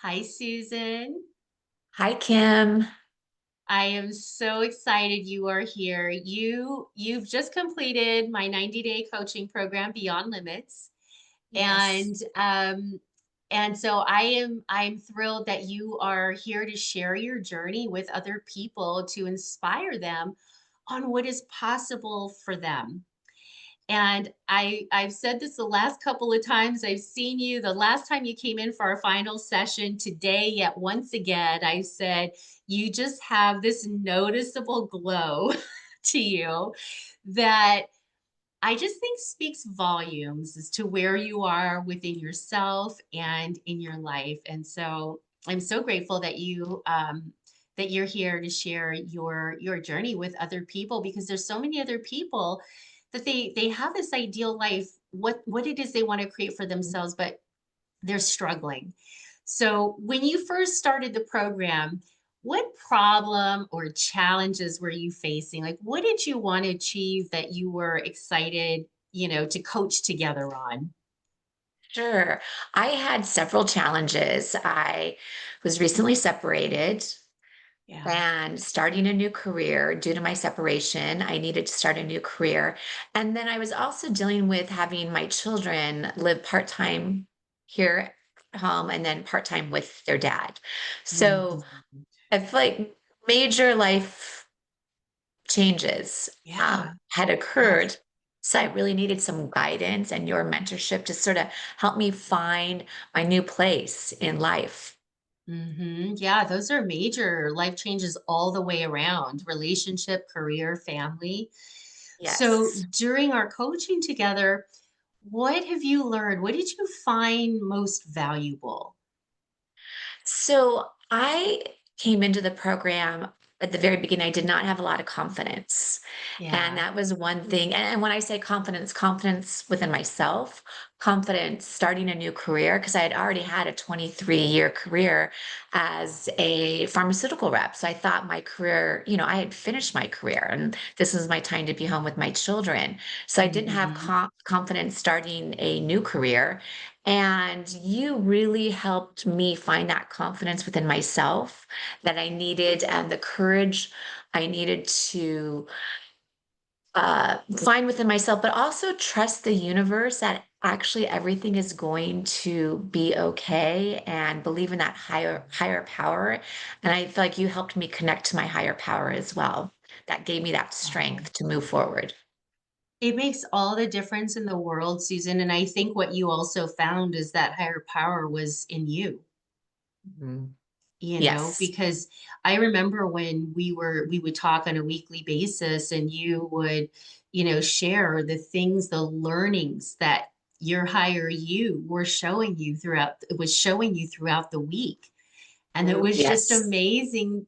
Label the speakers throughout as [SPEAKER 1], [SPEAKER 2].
[SPEAKER 1] Hi, Susan.
[SPEAKER 2] Hi, Kim.
[SPEAKER 1] I am so excited you are here. You've just completed my 90-day coaching program, Beyond Limits.
[SPEAKER 2] Yes.
[SPEAKER 1] And so I'm thrilled that you are here to share your journey with other people to inspire them on what is possible for them. And I've said this the last couple of times I've seen you. The last time you came in for our final session today, yet once again, I said, you just have this noticeable glow to you that I just think speaks volumes as to where you are within yourself and in your life. And so I'm so grateful that you're here to share your journey with other people, because there's so many other people that they have this ideal life, what it is they want to create for themselves, but they're struggling. So when you first started the program, what problem or challenges were you facing? Like, what did you want to achieve that you were excited, to coach together on?
[SPEAKER 2] Sure. I had several challenges. I was recently separated
[SPEAKER 1] Yeah.
[SPEAKER 2] and starting a new career due to my separation. I needed to start a new career. And then I was also dealing with having my children live part-time here at home and then part-time with their dad. So
[SPEAKER 1] Mhm.
[SPEAKER 2] I feel like major life changes
[SPEAKER 1] Yeah.
[SPEAKER 2] had
[SPEAKER 1] Yes.
[SPEAKER 2] occurred. So I really needed some guidance and your mentorship to sort of help me find my new place in life.
[SPEAKER 1] Yeah, those are major life changes all the way around: relationship, career, family. So
[SPEAKER 2] Yes.
[SPEAKER 1] during our coaching together, what have you learned? What did you find most valuable?
[SPEAKER 2] So I came into the program at the very beginning. I did not have a lot of confidence. And
[SPEAKER 1] Yeah.
[SPEAKER 2] that was one thing. And when I say confidence, confidence within myself, confidence starting a new career, because I had already had a 23-year career as a pharmaceutical rep. So I thought my career, I had finished my career and this was my time to be home with my children. So I didn't have
[SPEAKER 1] Mhm.
[SPEAKER 2] confidence starting a new career. And you really helped me find that confidence within myself that I needed and the courage I needed to find within myself, but also trust the universe that actually everything is going to be okay and believe in that higher power. And I feel like you helped me connect to my higher power as well. That gave me that
[SPEAKER 1] Wow.
[SPEAKER 2] strength to move forward.
[SPEAKER 1] It makes all the difference in the world, Susan. And I think what you also found is that higher power was in you.
[SPEAKER 2] Mhm. Yes.
[SPEAKER 1] Because I remember when we would talk on a weekly basis, and you would, share the things, the learnings that your higher you were showing you throughout, it was showing you throughout the week. And it was just
[SPEAKER 2] Yes.
[SPEAKER 1] amazing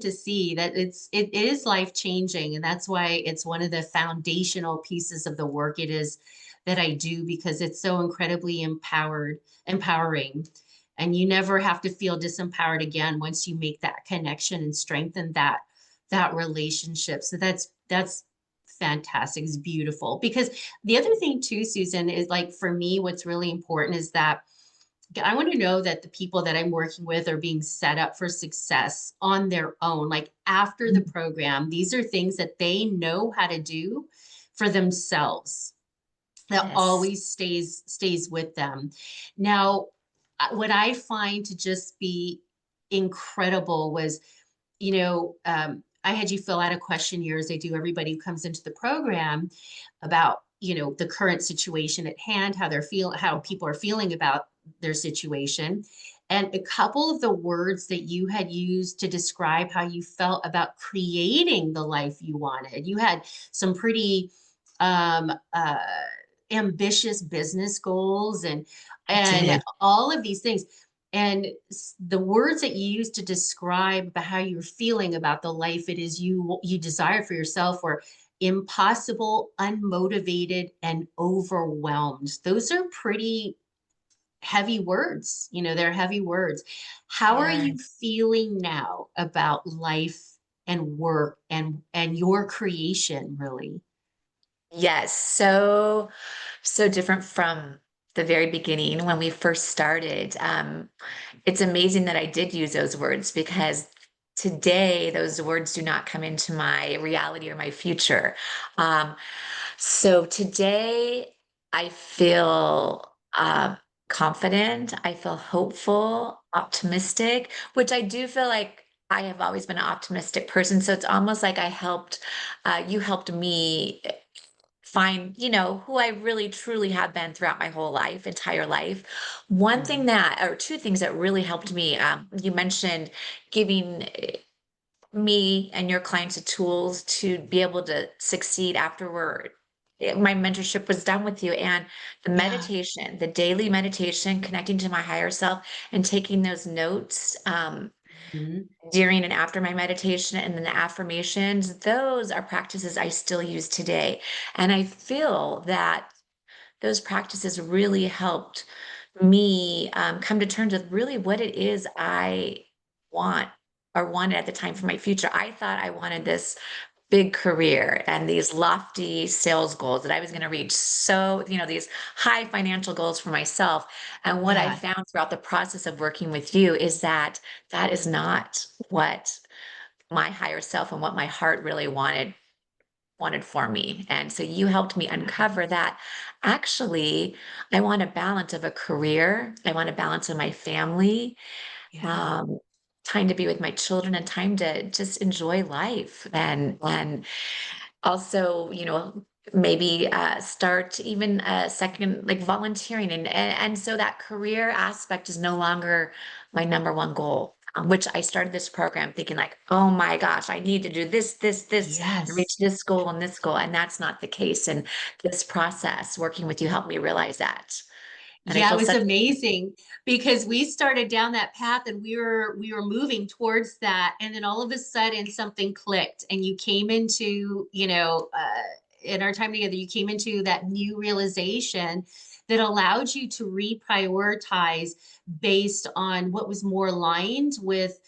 [SPEAKER 1] to see that it is life changing. And that's why it's one of the foundational pieces of the work it is that I do, because it's so incredibly empowering. And you never have to feel disempowered again once you make that connection and strengthen that relationship. So that's fantastic. It's beautiful. Because the other thing too, Susan, is, like, for me, what's really important is that I want to know that the people that I'm working with are being set up for success on their own. Like, after the program, these are things that they know how to do for themselves, that
[SPEAKER 2] Yes.
[SPEAKER 1] always stays with them. Now, what I find to just be incredible was, I had you fill out a questionnaire, as I do everybody who comes into the program, about, the current situation at hand, how people are feeling about their situation. And a couple of the words that you had used to describe how you felt about creating the life you wanted. You had some pretty um, uh, ambitious business goals,
[SPEAKER 2] I
[SPEAKER 1] and
[SPEAKER 2] did.
[SPEAKER 1] all of these things. And the words that you used to describe about how you're feeling about the life it is you desire for yourself were impossible, unmotivated, and overwhelmed. Those are pretty heavy words. They're heavy words. How are
[SPEAKER 2] Yeah.
[SPEAKER 1] you feeling now about life and work and your creation, really?
[SPEAKER 2] Yes. So different from the very beginning when we first started. It's amazing that I did use those words because today those words do not come into my reality or my future. Um, so today I feel confident, I feel hopeful, optimistic, which I do feel like I have always been an optimistic person. So it's almost like you helped me find, who I really truly have been throughout my whole life, entire life. One thing
[SPEAKER 1] Mhm.
[SPEAKER 2] that, or two things that really helped me, you mentioned giving me and your clients the tools to be able to succeed after my mentorship was done with you, and the
[SPEAKER 1] Yeah.
[SPEAKER 2] meditation, the daily meditation, connecting to my higher self and taking those notes
[SPEAKER 1] Mhm.
[SPEAKER 2] during and after my meditation, and then the affirmations, those are practices I still use today. And I feel that those practices really helped me come to terms with really what it is I want or wanted at the time for my future. I thought I wanted this big career and these lofty sales goals that I was going to reach. So, these high financial goals for myself. And what I
[SPEAKER 1] Yeah.
[SPEAKER 2] found throughout the process of working with you is that that is not what my higher self and what my heart really wanted for me. And so you helped me uncover that actually I want a balance of a career. I want a balance of my family,
[SPEAKER 1] Yeah.
[SPEAKER 2] um, time to be with my children and time to just enjoy life and also, maybe start even a second, like volunteering. And so that career aspect is no longer my number one goal. Which I started this program thinking like, oh my gosh, I need to do this, and reach
[SPEAKER 1] Yes.
[SPEAKER 2] this goal and this goal. And that's not the case. And this process, working with you, helped me realize that. And I
[SPEAKER 1] Yeah, it
[SPEAKER 2] feel
[SPEAKER 1] was
[SPEAKER 2] such
[SPEAKER 1] amazing because we started down that path and we were moving towards that, and then all of a sudden something clicked and you came into, in our time together, you came into that new realization that allowed you to reprioritize based on what was more aligned with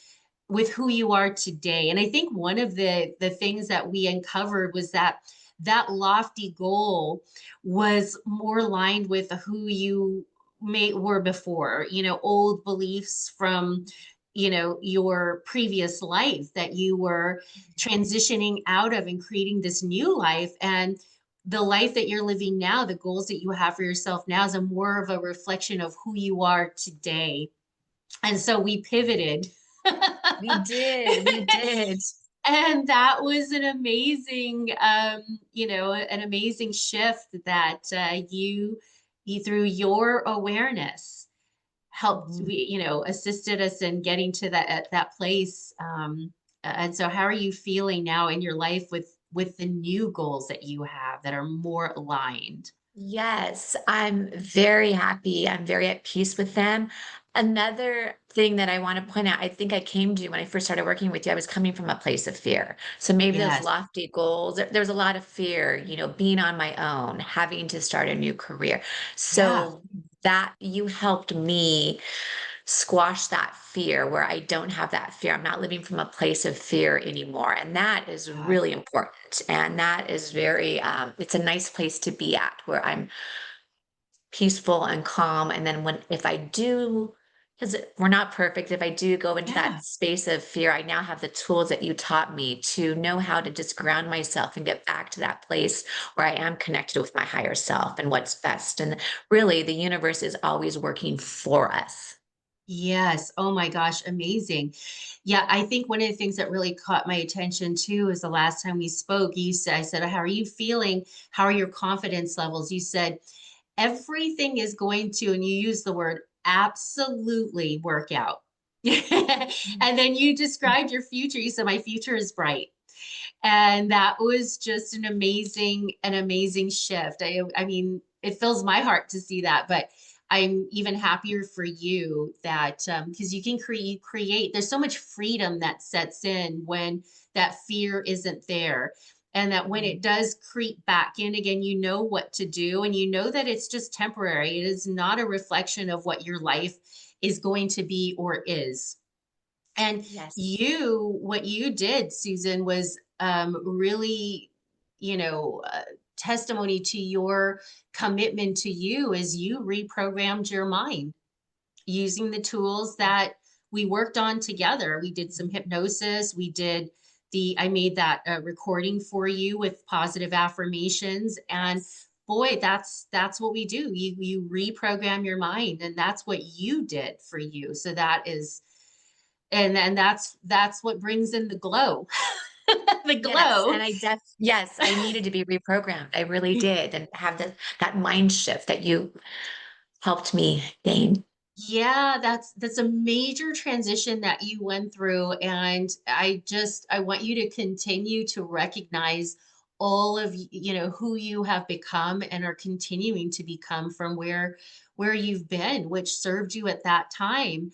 [SPEAKER 1] who you are today. And I think one of the things that we uncovered was that that lofty goal was more aligned with who you were before, old beliefs from, your previous life that you were transitioning out of and creating this new life. And the life that you're living now, the goals that you have for yourself now is a more of a reflection of who you are today. And so we pivoted.
[SPEAKER 2] we did.
[SPEAKER 1] And that was an amazing, an amazing shift that you through your awareness helped,
[SPEAKER 2] Mhm.
[SPEAKER 1] assisted us in getting to that place. And so, how are you feeling now in your life with the new goals that you have that are more aligned?
[SPEAKER 2] Yes, I'm very happy. I'm very at peace with them. Another thing that I want to point out, I think I came to when I first started working with you, I was coming from a place of fear. So maybe those
[SPEAKER 1] Yes.
[SPEAKER 2] lofty goals, there was a lot of fear, being on my own, having to start a new career.
[SPEAKER 1] Yeah.
[SPEAKER 2] So that you helped me squash that fear where I don't have that fear. I'm not living from a place of fear anymore. And that is
[SPEAKER 1] Yeah.
[SPEAKER 2] really important. And that is very, it's a nice place to be at where I'm peaceful and calm. And then if I do, because we're not perfect, if I do go into
[SPEAKER 1] Yeah.
[SPEAKER 2] that space of fear, I now have the tools that you taught me to know how to just ground myself and get back to that place where I am connected with my higher self and what's best. And really, the universe is always working for us.
[SPEAKER 1] Yes. Oh my gosh, amazing. Yeah, I think one of the things that really caught my attention too is the last time we spoke, I said, "How are you feeling? How are your confidence levels?" You said, "Everything is going to," and you use the word absolutely work out. And then you described your future. You said, "My future is bright." And that was just an amazing shift. I mean, it fills my heart to see that, but I'm even happier for you that because you can create. There's so much freedom that sets in when that fear isn't there. And that when it does creep back in again, you know what to do, and you know that it's just temporary. It is not a reflection of what your life is going to be or is. And
[SPEAKER 2] Yes.
[SPEAKER 1] what you did, Susan, was really, you know, uh, testimony to your commitment to you is you reprogrammed your mind using the tools that we worked on together. We did some hypnosis. We did I made that recording for you with positive affirmations. And
[SPEAKER 2] Yes.
[SPEAKER 1] boy, that's what we do. You reprogram your mind, and that's what you did for you. So that is, and then that's what brings in the glow, the
[SPEAKER 2] Yes,
[SPEAKER 1] glow.
[SPEAKER 2] and yes, I needed to be reprogrammed. I really did, and have that mind shift that you helped me gain.
[SPEAKER 1] Yeah, that's a major transition that you went through, and I want you to continue to recognize all of who you have become and are continuing to become from where you've been, which served you at that time.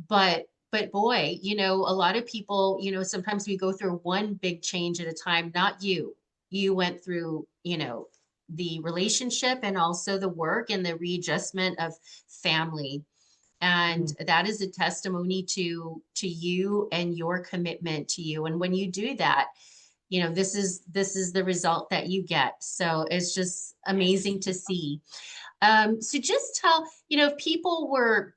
[SPEAKER 1] But boy, a lot of people, sometimes we go through one big change at a time, not you. You went through, the relationship and also the work and the readjustment of family, and
[SPEAKER 2] Mm.
[SPEAKER 1] that is a testimony to you and your commitment to you. And when you do that, this is the result that you get. So it's just
[SPEAKER 2] Yes.
[SPEAKER 1] amazing to see. So just tell, if people were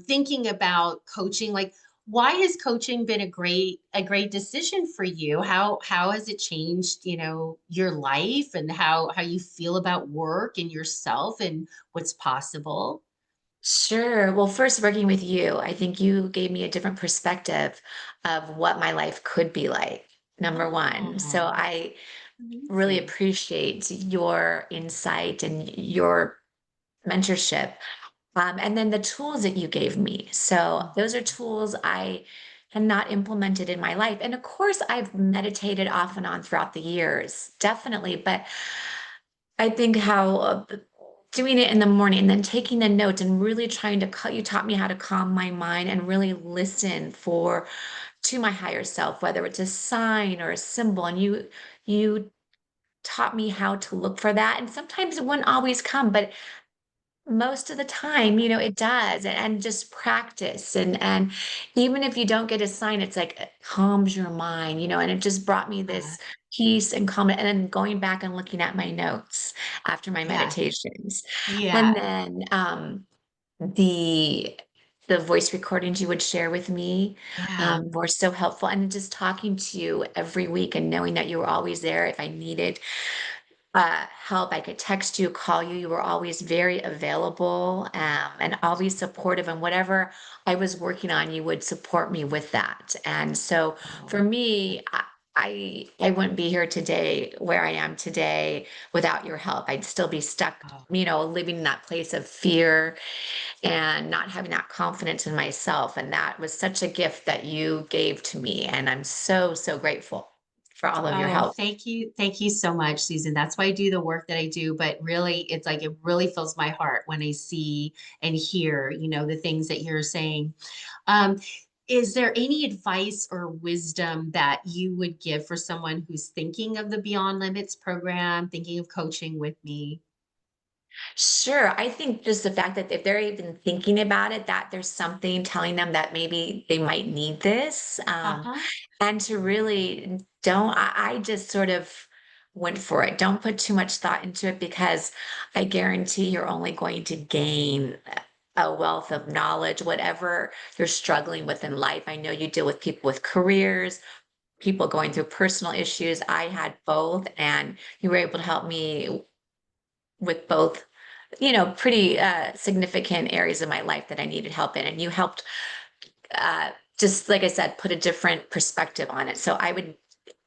[SPEAKER 1] thinking about coaching, like, why has coaching been a great decision for you? How has it changed, your life, and how you feel about work and yourself and what's possible?
[SPEAKER 2] Sure. Well, first, working with you, I think you gave me a different perspective of what my life could be like, number one. So
[SPEAKER 1] Oh,
[SPEAKER 2] I really
[SPEAKER 1] amazing.
[SPEAKER 2] appreciate your insight and your mentorship. And then the tools that you gave me. So those are
[SPEAKER 1] Mhm.
[SPEAKER 2] tools I had not implemented in my life. And of course, I've meditated off and on throughout the years, definitely. But I think how doing it in the morning and then taking the notes and really trying to, you taught me how to calm my mind and really listen for to my higher self, whether it's a sign or a symbol. And you taught me how to look for that. And sometimes it wouldn't always come, but most of the time, it does, and just practice, and even if you don't get a sign, it's like it calms your mind, and it just brought me
[SPEAKER 1] Uh,
[SPEAKER 2] this peace and calm, and then going back and looking at my notes after my
[SPEAKER 1] yeah,
[SPEAKER 2] meditations. And
[SPEAKER 1] yeah,
[SPEAKER 2] then, the voice recordings you would share with me,
[SPEAKER 1] yeah.
[SPEAKER 2] were so helpful, and just talking to you every week and knowing that you were always there if I needed help. I could text you, call you. You were always very available, and always supportive. And whatever I was working on, you would support me with that. And so
[SPEAKER 1] Oh,
[SPEAKER 2] for me, I wouldn't be here today where I am today without your help. I'd still be stuck,
[SPEAKER 1] oh,
[SPEAKER 2] living in that place of fear and not having that confidence in myself. And that was such a gift that you gave to me. And I'm so, so grateful for all of your
[SPEAKER 1] oh,
[SPEAKER 2] help.
[SPEAKER 1] thank you so much, Susan. That's why I do the work that I do. But really, it's like it really fills my heart when I see and hear, the things that you're saying. Um, is there any advice or wisdom that you would give for someone who's thinking of the Beyond Limits program, thinking of coaching with me?
[SPEAKER 2] Sure. I think just the fact that if they're even thinking about it, that there's something telling them that maybe they might need this.
[SPEAKER 1] Uh-huh.
[SPEAKER 2] And to really don't, I just sort of went for it. Don't put too much thought into it because I guarantee you're only going to gain a wealth of knowledge, whatever you're struggling with in life. I know you deal with people with careers, people going through personal issues. I had both, and you were able to help me with both, pretty significant areas of my life that I needed help in. And you helped, just like I said, put a different perspective on it. So I would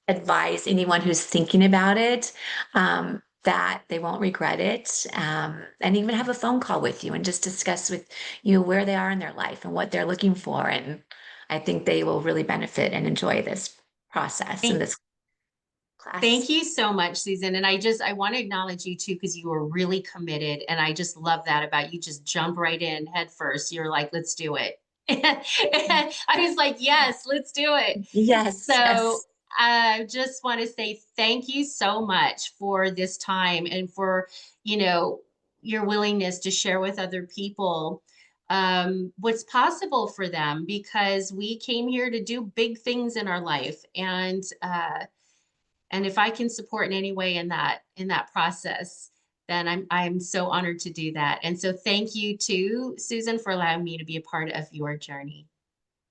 [SPEAKER 2] advise anyone who's thinking about it, that they won't regret it, and even have a phone call with you and just discuss with you where they are in their life and what they're looking for. And I think they will really benefit and enjoy this process and
[SPEAKER 1] Thank
[SPEAKER 2] this class.
[SPEAKER 1] Thank you so much, Susan. And I want to acknowledge you too, because you were really committed. And I just love that about you. Just jump right in head first. You're like, let's do it. And I was like, yes, let's do it.
[SPEAKER 2] Yes,
[SPEAKER 1] So
[SPEAKER 2] yes.
[SPEAKER 1] I just want to say thank you so much for this time and for, you know, your willingness to share with other people what's possible for them, because we came here to do big things in our life. And And if I can support in any way in that process, then I'm so honored to do that. And so thank you too, Susan, for allowing me to be a part of your journey.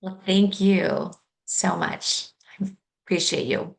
[SPEAKER 2] Well, thank you so much. I appreciate you.